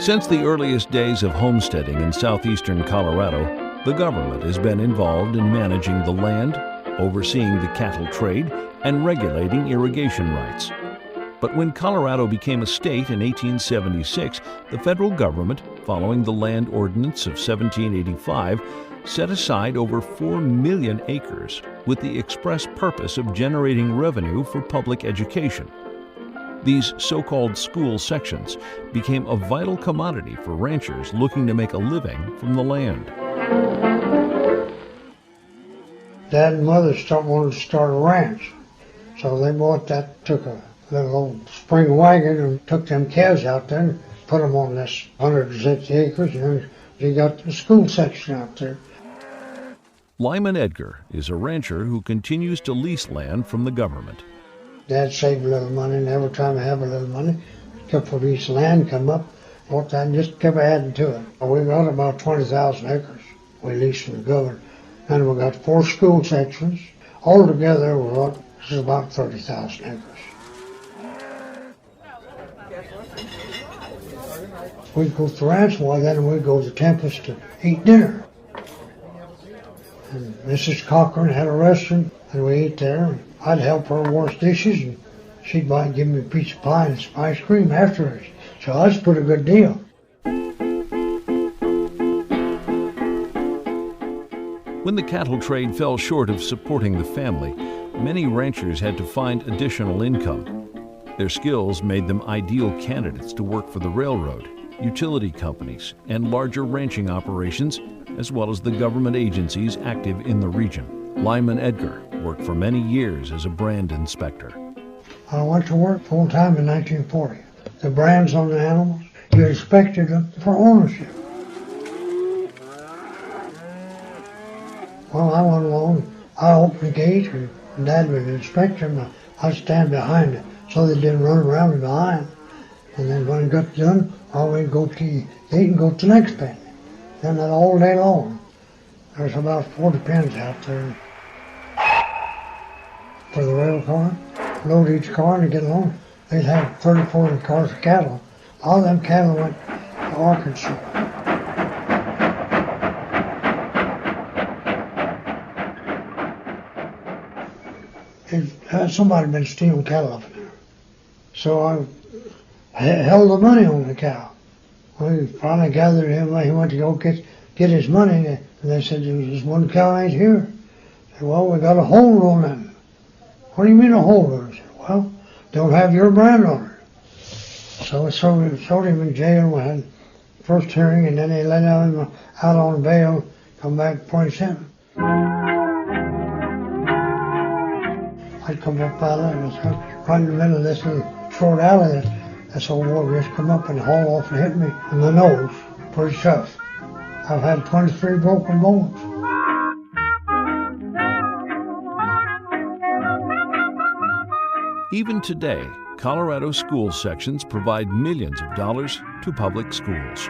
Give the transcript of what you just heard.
Since the earliest days of homesteading in southeastern Colorado, the government has been involved in managing the land, overseeing the cattle trade, and regulating irrigation rights. But when Colorado became a state in 1876, the federal government, following the Land Ordinance of 1785, set aside over 4 million acres with the express purpose of generating revenue for public education. These so-called school sections became a vital commodity for ranchers looking to make a living from the land. Dad and Mother wanted to start a ranch, so they bought that, took a little old spring wagon and took them calves out there and put them on this 160 acres, and then they got the school section out there. Lyman Edgar is a rancher who continues to lease land from the government. Dad saved a little money, and every time I have a little money, a couple of these land come up, bought that and just kept adding to it. We got about 20,000 acres we leased from the government, and we got 4 school sections. Altogether, this is about 30,000 acres. We'd go to ranch one, then we'd go to Tempest to eat dinner. And Mrs. Cochran had a restaurant, and we ate there. And I'd help her wash dishes, and she'd might give me a piece of pie and some ice cream afterwards. So that's a pretty good deal. When the cattle trade fell short of supporting the family, many ranchers had to find additional income. Their skills made them ideal candidates to work for the railroad, utility companies, and larger ranching operations, as well as the government agencies active in the region. Lyman Edgar worked for many years as a brand inspector. I went to work full-time in 1940. The brands on the animals, you inspected them for ownership. Well, I went along, I opened the gate, and Dad would inspect them. I'd stand behind it so they didn't run around me behind. And then when it got done, I would go to the gate and go to the next pen. Done that all day long. There's about 40 pens out there for the rail car. Load each car and get along. They'd have 30, 40 cars of cattle. All them cattle went to Arkansas. Somebody had been stealing cattle up there. So I held the money on the cow. We finally gathered him. He went to go get his money, and they said, "There's one cow ain't here." I said, "Well, we got a hold on it." "What do you mean a hold on it?" I said, "Well, don't have your brand on it." So we sold him in jail. We had first hearing, and then they let him out on bail, come back before he sent him. I'd come up out of it, and was right in the middle of this little short alley. This old boy just come up and haul off and hit me in the nose, pretty tough. I've had 23 broken bones. Even today, Colorado school sections provide millions of dollars to public schools.